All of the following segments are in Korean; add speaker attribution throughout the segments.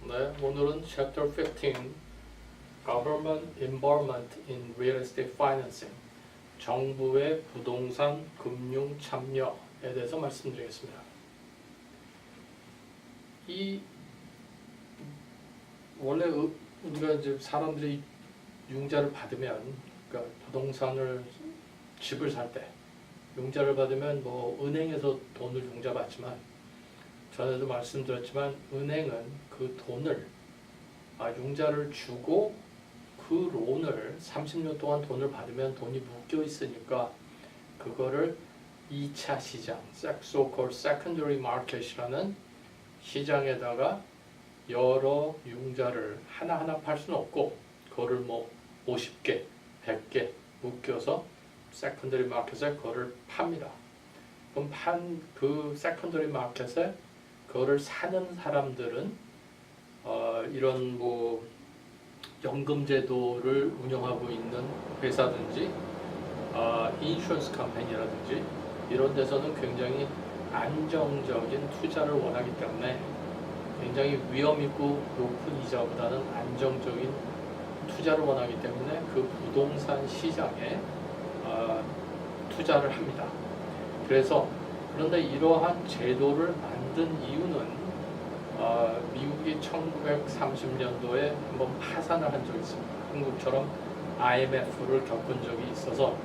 Speaker 1: 네, 오늘은 Chapter 15 Government Involvement in Real Estate Financing 정부의 부동산 금융 참여에 대해서 말씀드리겠습니다. 이 원래 우리가 이제 사람들이 융자를 받으면, 그러니까 부동산을 집을 살 때 융자를 받으면 뭐 은행에서 돈을 융자 받지만, 전에도 말씀드렸지만 은행은 그 돈을 융자를 주고 그 론을 30년 동안 돈을 받으면 돈이 묶여 있으니까 그거를 2차 시장, so-called secondary market이라는 시장에다가 여러 융자를 하나하나 팔 수는 없고 그거를 뭐 50개, 100개 묶여서 secondary market에 그거를 팝니다. 그럼 판 그 secondary market에 그거를 사는 사람들은 이런 뭐 연금제도를 운영하고 있는 회사든지 인슈런스 컴퍼니라든지 이런 데서는 굉장히 안정적인 투자를 원하기 때문에 굉장히 위험 있고 높은 이자보다는 안정적인 투자를 원하기 때문에 그 부동산 시장에 투자를 합니다. 그런데 이러한 제도를 만든 이유는 미국이 1930년도에 한번 파산을 한 적이 있습니다. 한국처럼 IMF를 겪은 적이 있어서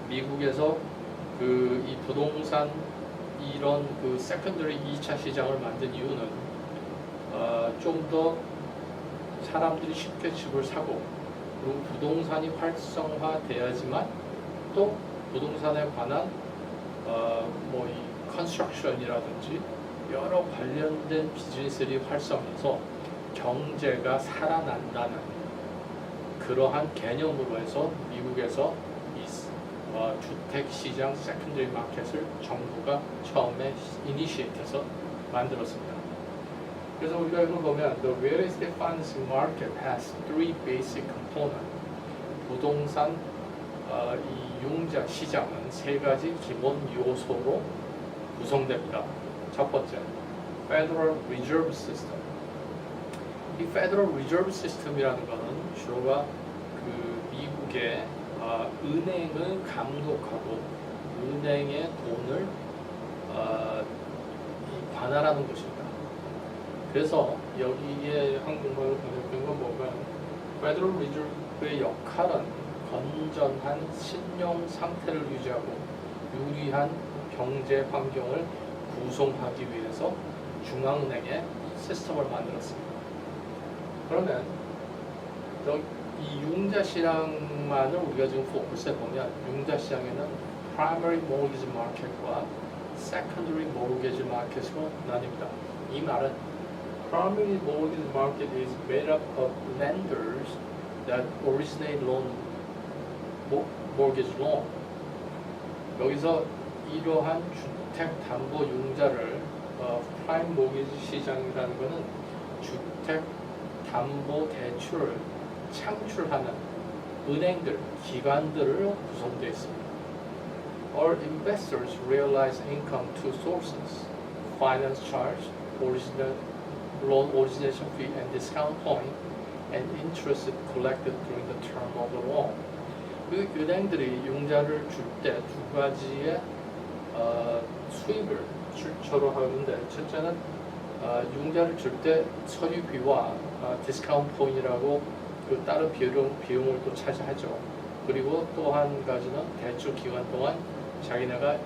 Speaker 1: 미국에서 이 부동산 이런 그 세컨더리 2차 시장을 만든 이유는 좀 더 사람들이 쉽게 집을 사고 그리고 부동산이 활성화돼야지만 또 부동산에 관한 뭐 이 컨스트럭션이라든지 여러 관련된 비즈니스들이 활성화해서 경제가 살아난다는 그러한 개념으로 해서 미국에서 이 주택시장 세컨더리 마켓을 정부가 처음에 이니시에이트해서 만들었습니다. 그래서 우리가 이걸 보면 The real estate financing market has three basic components. 부동산 이 융자 시장은 세 가지 기본 요소로 구성됩니다. 첫 번째, Federal Reserve System. 이 Federal Reserve System이라는 것은 주로가 그 미국의 은행을 감독하고 은행의 돈을 관할하는 것입니다. 그래서 여기에 한국말로 번역된 건 뭐가 Federal Reserve의 역할은 건전한 신용 상태를 유지하고 유리한 경제 환경을 구성하기 위해서 중앙은행의 시스템을 만들었습니다. 그러면 이 융자 시장만을 우리가 지금 포커스해 보면 융자 시장에는 primary mortgage market과 secondary mortgage market으로 나뉩니다. 이 말은 primary mortgage market is made up of lenders that originate mortgage loan. 여기서 이러한 주택 담보 융자를 프라임 모기지 시장이라는 것은 주택 담보 대출을 창출하는 은행들, 기관들을 구성되어 있습니다. All investors realize income two sources: finance charge, loan origination fee and discount point, and interest collected during the term of the loan. 그 은행들이 융자를 줄 때 두 가지의 수입을 출처로 하는데, 첫째는 융자를 줄 때 서류비와 디스카운트 포인트라고 그 다른 비용을 또 차지하죠. 그리고 또 한 가지는 대출 기간 동안 자기네가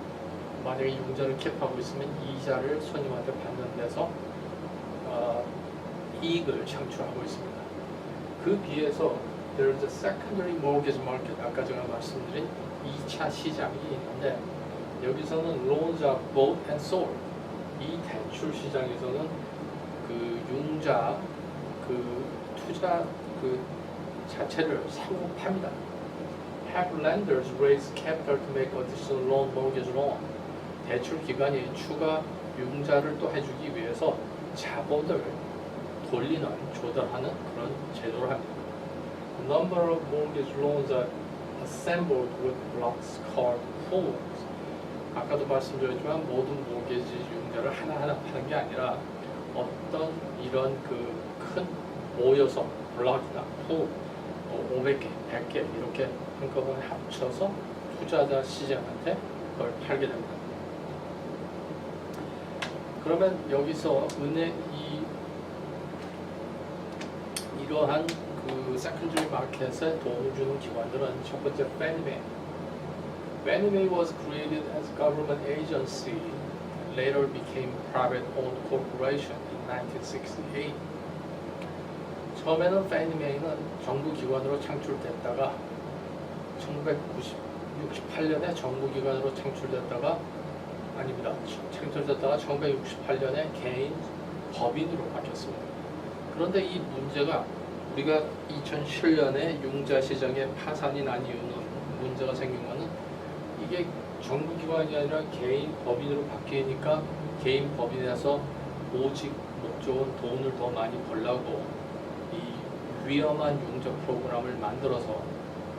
Speaker 1: 만약에 융자를 캡하고 있으면 이자를 손님한테 받는 데서 이익을 창출하고 있습니다. 그 비해서 there is a secondary mortgage market, 아까 제가 말씀드린 2차 시장이 있는데 여기서는 loans are bought and sold. 이 대출 시장에서는 그 융자, 그 투자 그 자체를 사고 팝니다. Have lenders raise capital to make additional loan, mortgage loan. 대출 기관이 추가 융자를 또 해주기 위해서 자본을 돌리는, 조달하는 그런 제도를 합니다. The number of mortgage loans are assembled with blocks called forwards. 아까도 말씀드렸지만 모든 모기지 융자를 하나하나 파는 게 아니라 어떤 이런 그 큰 모여서 블럭이나 푸 500개, 100개 이렇게 한꺼번에 합쳐서 투자자 시장한테 그걸 팔게 됩니다. 그러면 여기서 이러한 그 세컨더리 마켓에 도움을 주는 기관들은 첫 번째 Fannie Mae. Fannie Mae was created as a government agency, later became private-owned corporation in 1968. 처음에는 Fannie Mae는 정부 기관으로 창출됐다가 1968년에 정부 기관으로 창출됐다가 아닙니다. 창출됐다가 1968년에 개인 법인으로 바뀌었습니다. 그런데 이 문제가 우리가 2007년에 융자 시장에 파산이 난 이유는 문제가 생긴 거는 이게 정부 기관이 아니라 개인 법인으로 바뀌니까 개인 법인에서 오직 목적은 돈을 더 많이 벌려고 이 위험한 융자 프로그램을 만들어서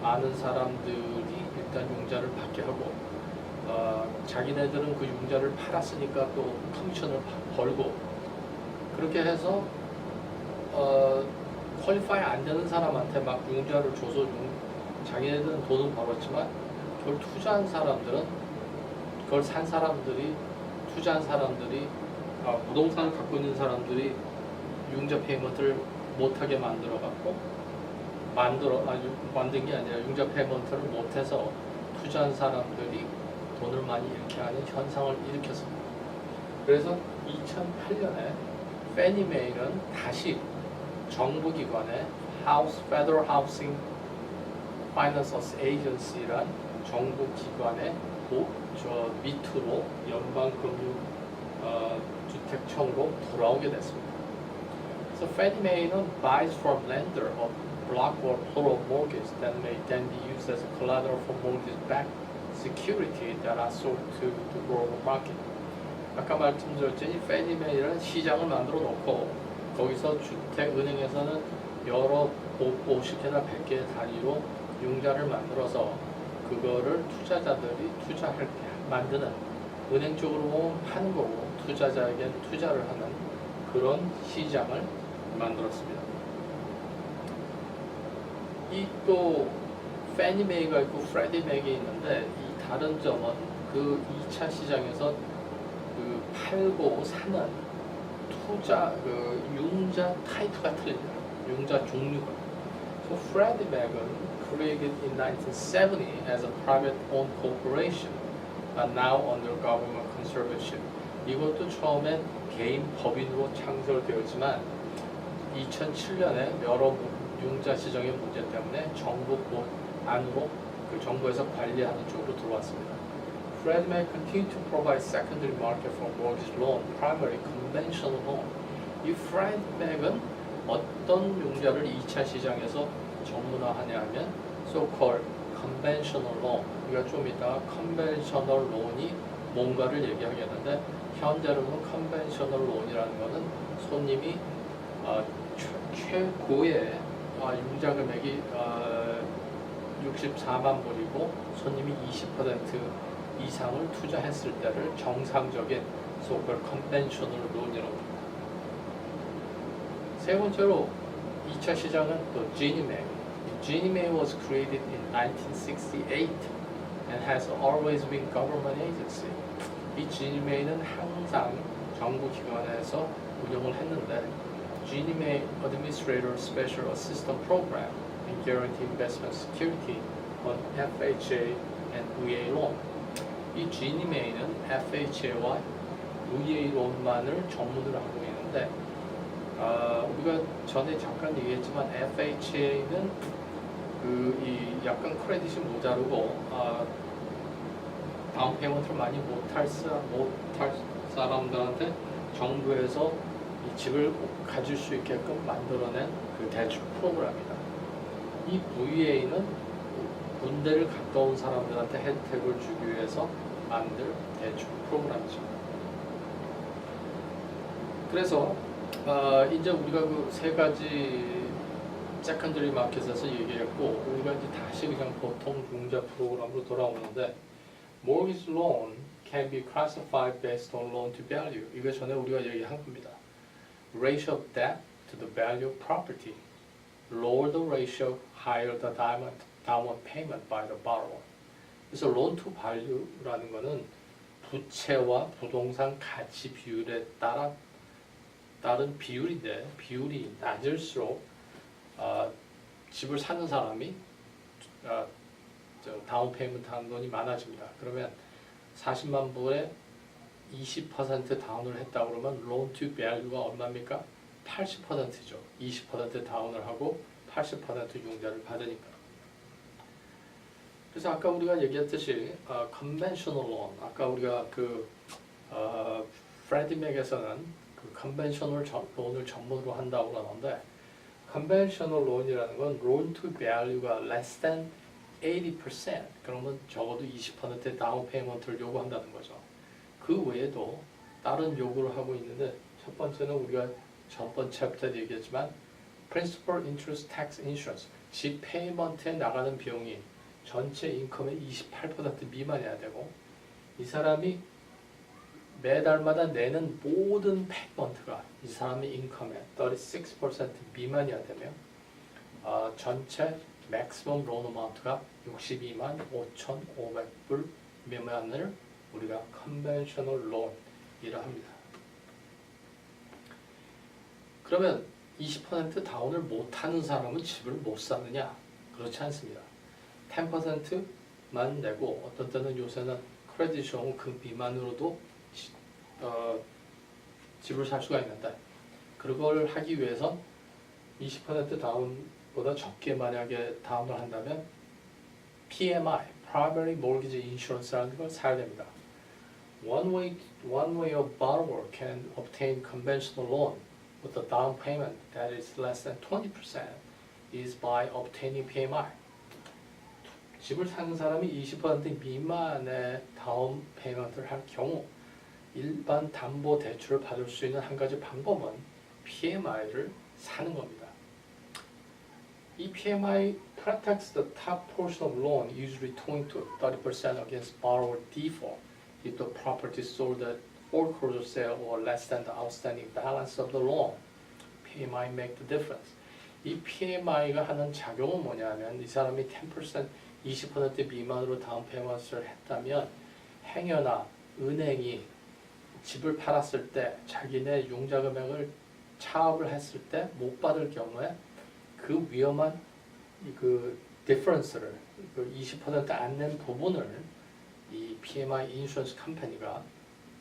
Speaker 1: 많은 사람들이 일단 융자를 받게 하고 자기네들은 그 융자를 팔았으니까 또 커미션을 벌고 그렇게 해서 퀄리파이 안 되는 사람한테 막 융자를 줘서 자기네들은 돈을 벌었지만 그걸 투자한 사람들은 그걸 산 사람들이 투자한 사람들이 부동산을 갖고 있는 사람들이 융자 페이먼트를 못하게 만든 게 아니라 융자 페이먼트를 못해서 투자한 사람들이 돈을 많이 잃게 하는 현상을 일으켰습니다. 그래서 2008년에 Fannie Mae는 다시 정부기관의 Federal Housing Finance Agency란 정부기관의 밑으로 연방금융주택청으로 돌아오게 됐습니다. So Fannie Mae는 buys from lender a block or plural mortgage that may then be used as a collateral for mortgage-backed security that are sold to the global market. 아까 말씀드렸더니 Fannie Mae는 시장을 만들어 놓고 거기서 주택은행에서는 여러 50개나 100개 단위로 융자를 만들어서 그거를 투자자들이 투자할 때 만드는 은행 쪽으로 보면 파는 거고 투자자에겐 투자를 하는 그런 시장을 만들었습니다. 이 또 Fannie Mae가 있고 Freddie Mac이 있는데 이 다른 점은 그 2차 시장에서 그 팔고 사는 투자 그 융자 타입가 틀립니다. 융자 종류가. So Freddie Mac은 created in 1970 as a private-owned corporation, but now under government conservatorship. 이것도 처음엔 개인 법인으로 창설되었지만 2007년에 여러 융자 시장의 문제 때문에 정부 안으로 그 정부에서 관리하는 쪽으로 들어왔습니다. Freddie Mac continued to provide secondary market for mortgage loan, primary conventional loan. 이 Freddie Mac은 어떤 융자를 2차 시장에서 전문화하냐 하면 so-called conventional loan. 우리가 좀 이따 conventional loan이 뭔가를 얘기하겠는데 현재로는 conventional loan이라는 것은 손님이 최고의 융자 금액이 64만 불이고 손님이 20% 이상을 투자했을 때를 정상적인 so-called conventional loan이라고 합니다. 세 번째로 2차 시장은 또 Ginnie Mae. Ginnie Mae was created in 1968 and has always been government agency. 이 Ginnie Mae는 항상 정부 기관에서 운영을 했는데 Ginnie Mae Administrator Special Assistance Program and Guarantee Investment Security on FHA and VA loan. 이 Ginnie Mae는 FHA와 VA 론만을 전문으로 하고 있는데 우리가 전에 잠깐 얘기했지만 FHA는 이 약간 크레딧이 모자르고 다운 페이먼트를 많이 못할 사람들한테 정부에서 이 집을 가질 수 있게끔 만들어낸 그 대출 프로그램입니다. 이 VA는 군대를 갔다 온 사람들한테 혜택을 주기 위해서 만들 대출 프로그램이죠. 그래서 이제 우리가 그 세 가지 세컨더리 마켓에서 얘기했고 우리가 이제 다시 그냥 보통 융자 프로그램으로 돌아오는데 mortgage loan can be classified based on loan to value. 이거 전에 우리가 얘기한 겁니다. ratio of debt to the value of property, lower the ratio, higher the down payment by the borrower. 그래서 loan to value라는 거는 부채와 부동산 가치 비율에 따른 비율인데 비율이 낮을수록 집을 사는 사람이 다운 페이먼트 하는 돈이 많아집니다. 그러면 40만 불에 20% 다운을 했다 그러면 loan to value가 얼마입니까? 80%죠. 20% 다운을 하고 80% 융자를 받으니까. 그래서 아까 우리가 얘기했듯이 conventional loan, 아까 우리가 프레디 맥에서는 그 conventional loan을 전문으로 한다고 그러는데 conventional loan이라는 건 loan to value가 less than 80%, 그러면 적어도 20% 다운 페이먼트를 요구한다는 거죠. 그 외에도 다른 요구를 하고 있는데 첫 번째는 우리가 전번 챕터에 얘기했지만 principal interest tax insurance, 집 페이먼트에 나가는 비용이 전체 인컴의 28% 미만이어야 되고 이 사람이 매달마다 내는 모든 페이먼트가 이 사람의 인컴의 36% 미만이어야 되며 전체 maximum loan amount가 62만 5,500불 미만을 우리가 conventional loan이라 합니다. 그러면 20% 다운을 못하는 사람은 집을 못 사느냐? 그렇지 않습니다. 10%만 내고 어떤 때는 요새는 크레딧이 좋은 그 미만으로도 집을 살 수가 있는데 그걸 하기 위해선 20% 다운보다 적게 만약에 다운을 한다면 PMI, Primary Mortgage Insurance라는 걸 사야 됩니다. One way a borrower can obtain conventional loan with a down payment that is less than 20% is by obtaining PMI. 집을 사는 사람이 20% 미만의 다운 페이먼트를 할 경우 일반 담보 대출을 받을 수 있는 한 가지 방법은 PMI를 사는 겁니다. 이 PMI protects the top portion of loan, usually 20 to 30% against borrower default if the property is sold at foreclosure sale or less than the outstanding balance of the loan. PMI make the difference. 이 PMI가 하는 작용은 뭐냐면 이 사람이 10%, 20% 미만으로 다운 페이먼트를 했다면 행여나 은행이 집을 팔았을 때 자기네 융자 금액을 차압을 했을 때 못 받을 경우에 그 위험한 그 디퍼런스를 20% 안 낸 부분을 이 PMI 인슈런스 컴퍼니가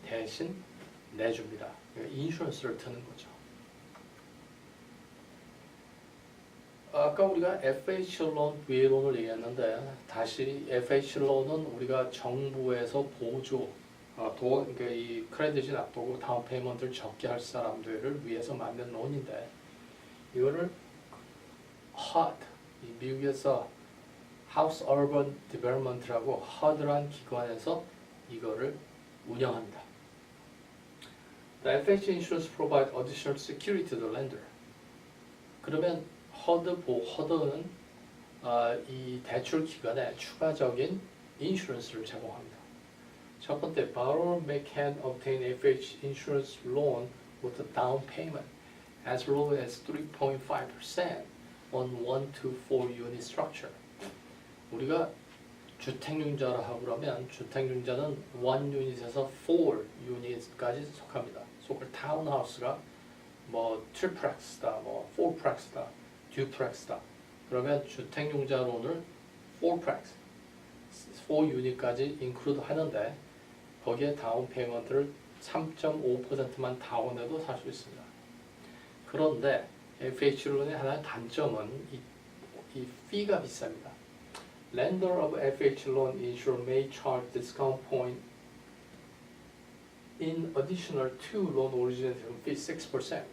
Speaker 1: 대신 내줍니다. 그러니까 인슈런스를 드는 거죠. 아까 우리가 FH론을 얘기했는데 다시 FH론은 우리가 정부에서 보조, 그러니까 이 크레딧이 나쁘고 다운 페이먼트를 적게 할 사람들을 위해서 만든 론인데 이거를 HUD, 미국에서 House Urban Development라고 HUD라는 기관에서 이거를 운영합니다. The FH insurance provide additional security to the lender. 그러면 HUD는 이 대출 기관에 추가적인 인슈런스를 제공합니다. 첫 번째, borrower can obtain FH insurance loan with a down payment as low as 3.5% on 1 to 4 unit structure. 우리가 주택융자라 하고 그러면 주택융자는 1 유닛에서 4 유닛까지 속합니다. 속을 타운하우스가 뭐 트리플렉스다, 뭐 4플렉스다, 듀플렉스다. 그러면 주택융자론을 4플렉스, 4 유닛까지 인클루드 하는데 거기에 다운 페이먼트를 3.5%만 다운해도 살 수 있습니다. 그런데 FH론의 하나의 단점은 이 fee가 비쌉니다. Lender of FH loan insurer may charge discount point in additional to loan origination fee 6%.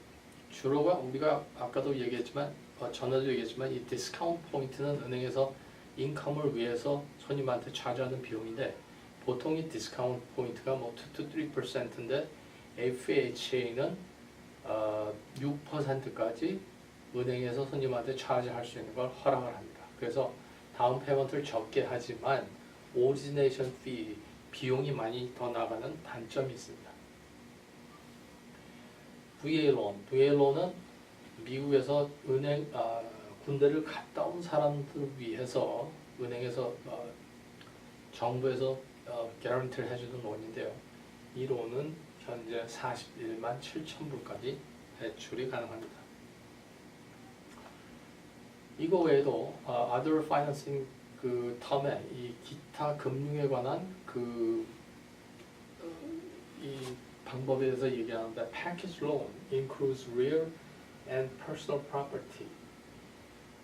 Speaker 1: 주로가 우리가 아까도 얘기했지만 전에도 얘기했지만 이 디스카운트 포인트는 은행에서 인컴을 위해서 손님한테 차지하는 비용인데 보통 이 디스카운트 포인트가 뭐 2 to 3%인데 FHA는 6%까지 은행에서 손님한테 차지할 수 있는 걸 허락을 합니다. 그래서 다운 페이먼트를 적게 하지만 오리지네이션 피 비용이 많이 더 나가는 단점이 있습니다. VA론은 미국에서 군대를 갔다 온 사람들을 위해서 은행에서 정부에서 개런티를 해주는 론인데요. 이 론은 현재 41만 7천 불까지 대출이 가능합니다. 이거 외에도 other financing 그 텀에 이 기타 금융에 관한 이 방법에 대해서 얘기하는데 package loan includes real and personal property.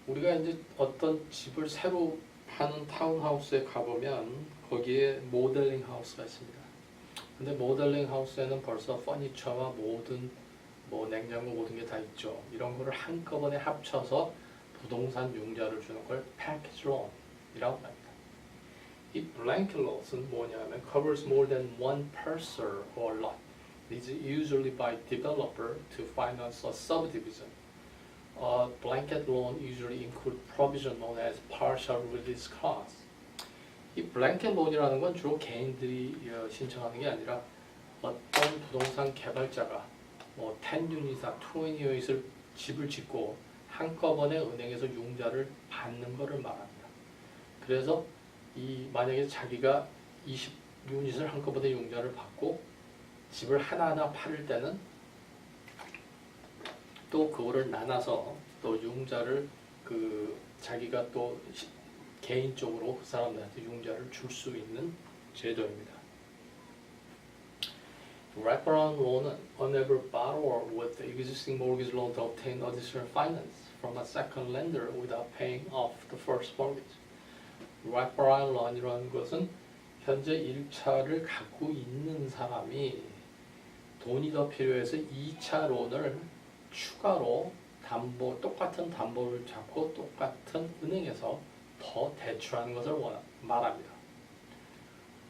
Speaker 1: 우리가 이제 어떤 집을 새로 파는 타운하우스에 가보면 거기에 모델링 하우스가 있습니다. 근데 모델링 하우스에는 벌써 퍼니처와 모든 뭐 냉장고 모든 게 다 있죠. 이런 거를 한꺼번에 합쳐서 부동산 융자를 주는 걸 package loan이라고 합니다. 이 blanket loan은 뭐냐면 covers more than one parcel or lot. It is usually by developer to finance a subdivision. A blanket loan usually include provision known as partial release clause. 이 blanket loan이라는 건 주로 개인들이 신청하는 게 아니라 어떤 부동산 개발자가 뭐 10유닛이나 20유닛을 집을 짓고 한꺼번에 은행에서 융자를 받는 것을 말합니다. 그래서 만약에 자기가 20유닛을 한꺼번에 융자를 받고 집을 하나하나 팔을 때는 또 그거를 나눠서 또 융자를 자기가 또 개인적으로 그 사람들한테 융자를 줄 수 있는 제도입니다. Wraparound loan은 enable borrower with the existing mortgage loan to obtain additional finance from a second lender without paying off the first mortgage. Wraparound loan이라는 것은 현재 1차를 갖고 있는 사람이 돈이 더 필요해서 2차 론을 추가로 똑같은 담보를 잡고 똑같은 은행에서 더 대출하는 것을 말합니다.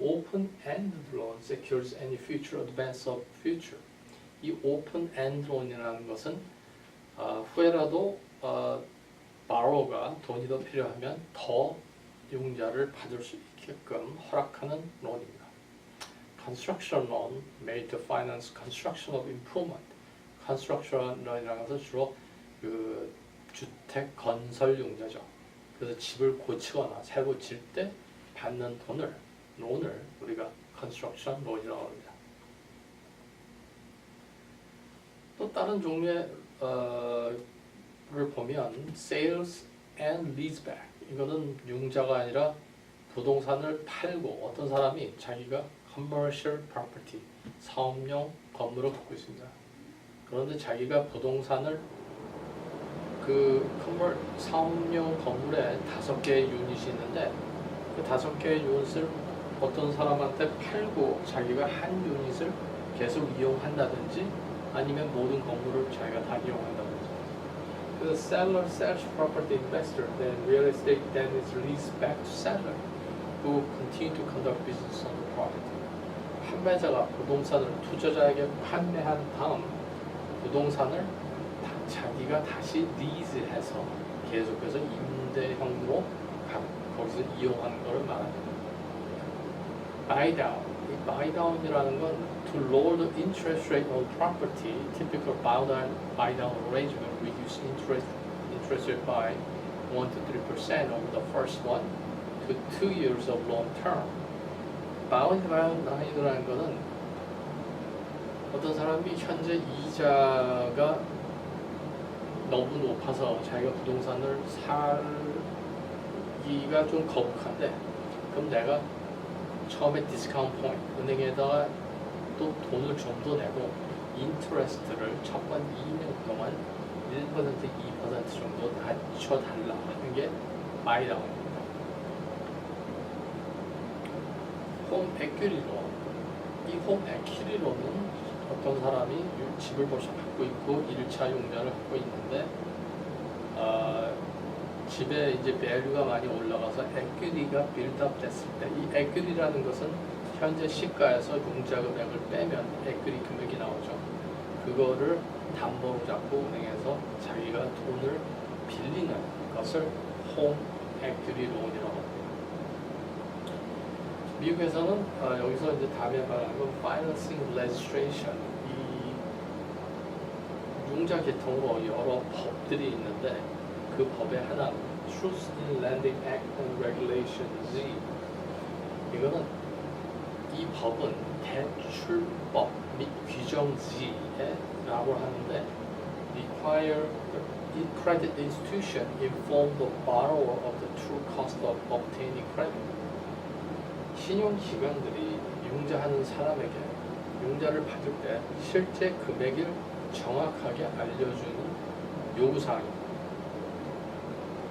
Speaker 1: Open-ended loan secures any future advance of future. 이 open-end loan이라는 것은 후에라도 borrower가 돈이 더 필요하면 더 융자를 받을 수 있게끔 허락하는 론입니다. Construction loan made to finance construction of improvement. Construction loan이라는 것은 주로 주택 건설 융자죠. 그래서 집을 고치거나 새로 질 때 받는 론을 우리가 construction loan이라고 합니다. 또 다른 종류의 를 보면 sales and leaseback. 이거는 융자가 아니라 부동산을 팔고 어떤 사람이 자기가 commercial property, 사업용 건물을 갖고 있습니다. 그런데 자기가 부동산을 사업용 건물에 5개의 유닛이 있는데 그 5개의 유닛을 어떤 사람한테 팔고 자기가 한 유닛을 계속 이용한다든지 아니면 모든 건물을 자기가 다 이용한다든지. The seller sells property investor, then real estate then is leased back to seller, who continue to conduct business on the property. 판매자가 부동산을 투자자에게 판매한 다음 부동산을 자기가 다시 리즈해서 계속해서 임대형으로 거기서 이용하는 것을 말합니다. Buy down. 이 buy down이라는 건 to lower the interest rate on property, typical buy down arrangement reduce interest rate by 1 to 3% over the first 1 to 2 years of long term. buy down이라는 거는 어떤 사람이 현재 이자가 너무 높아서 자기가 부동산을 사기가 좀 거북한데 그럼 내가 처음에 디스카운트 포인트 은행에다가 또 돈을 좀 더 내고 인터레스트를 첫 번 2년 동안 1%, 2% 정도 낮춰달라 하는 게 buy down입니다. 홈 에퀴리 론. 이 홈 에퀴리 론은 어떤 사람이 집을 벌써 갖고 있고 1차 융자를 갖고 있는데 집에 이제 밸류가 많이 올라가서 에퀴리가 빌드업 됐을 때 이 에퀴리라는 것은 현재 시가에서 융자 금액을 빼면 에퀴리 금액이 나오죠. 그거를 담보로 잡고 은행에서 자기가 돈을 빌리는 것을 홈 에퀴리 론이라고 합니다. 미국에서는 여기서 이제 다음에 말하는 건 financing legislation, 이 융자 계통으로 여러 법들이 있는데 그 법의 하나는 Truth in Lending Act and Regulation Z. 이거는 이 법은 대출법 및 규정 Z에 라고 하는데 require the credit institution inform the borrower of the true cost of obtaining credit. 신용기관들이 융자하는 사람에게 융자를 받을 때 실제 금액을 정확하게 알려주는 요구사항입니다.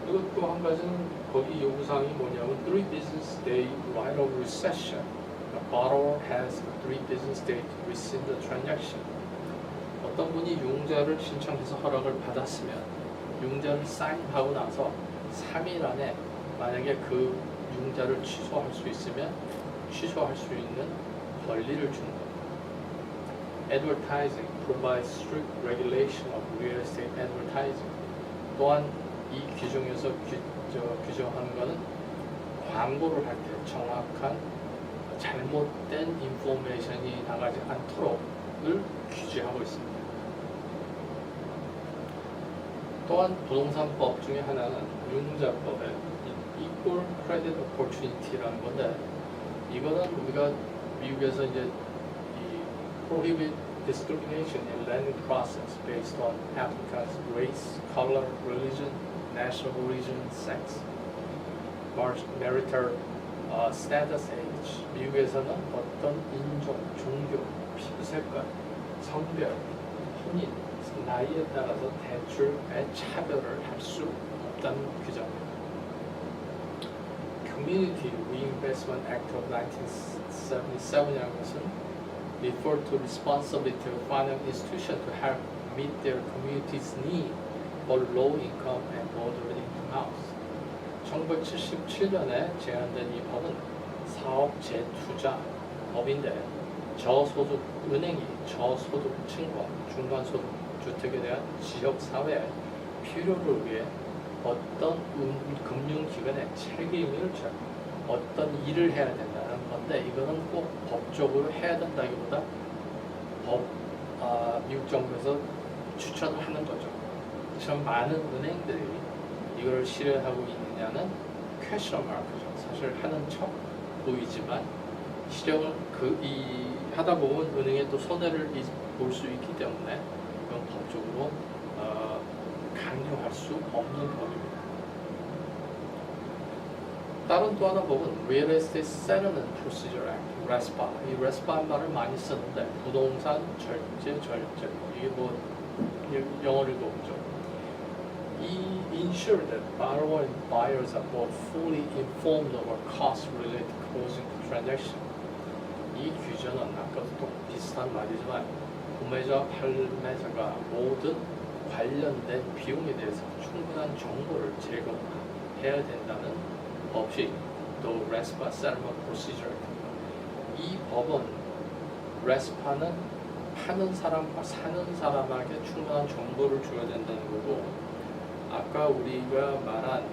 Speaker 1: 그리고 또 한 가지는 거기 요구사항이 뭐냐면 3 business day right of recession. The borrower has 3 business days to rescind the transaction. 어떤 분이 융자를 신청해서 허락을 받았으면 융자를 사인하고 나서 3일 안에 만약에 그 융자를 취소할 수 있으면 취소할 수 있는 권리를 주는 겁니다. Advertising provides strict regulation of real estate advertising. 또한 이 규정에서 규정하는 것은 광고를 할 때 정확한 잘못된 인포메이션이 나가지 않도록을 규제하고 있습니다. 또한 부동산법 중에 하나는 융자법의 Equal Credit Opportunity라는 건데 이거는 우리가 미국에서 이제 이 prohibit discrimination in lending process based on applicants' race, color, religion, national origin, sex, marital status, age. 미국에서는 어떤 인종, 종교, 피부 색깔, 성별, 혼인, 나이에 따라서 대출의 차별을 할 수 없다는 규정입니다. Community Reinvestment Act of 1977이라는 것은 refer to responsibility of financial institution to help meet their community's need for low income and moderate income house. 1977년에 제안된 이 법은 사업 재투자 법인데 저소득 은행이 저소득층과 중간소득 주택에 대한 지역사회의 필요를 위해 어떤 금융기관에 책임을 져 어떤 일을 해야 된다는 건데 이거는 꼭 법적으로 해야 된다기보다 미국 정부에서 추천을 하는 거죠. 참 많은 은행들이 이걸 실현하고 있느냐는 퀘스천 마크죠. 사실 하는 척 보이지만 실형을 하다 보면 은행에 또 손해를 볼 수 있기 때문에 이건 법적으로 강요할 수 없는 법입니다. 다른 또 하나 법은 Real Estate Settlement Procedure Act, RESPA. 이 RESPA는 말을 많이 쓰는데 부동산 절제. 이게 뭐 영어를 읽어보죠. Ensure that borrower and buyers are both fully informed of costs related to closing the transaction. 이 규정은 아까도 또 비슷한 말이지만 구매자와 판매자가 모든 관련된 비용에 대해서 충분한 정보를 제공해야 된다는 법이 또 RESPA Settlement Procedure입니다. 이 법은 RESPA는 파는 사람과 사는 사람에게 충분한 정보를 줘야 된다는 거고 아까 우리가 말한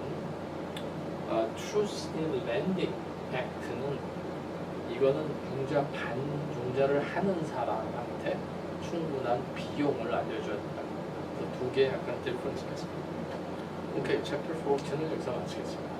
Speaker 1: Truth in Lending Act는 이거는 융자를 하는 사람한테 충분한 비용을 알려줘야 된다. 그 두 개 약간 디퍼런스가 있습니다. 오케이, 챕터 14는 여기서 마치겠습니다.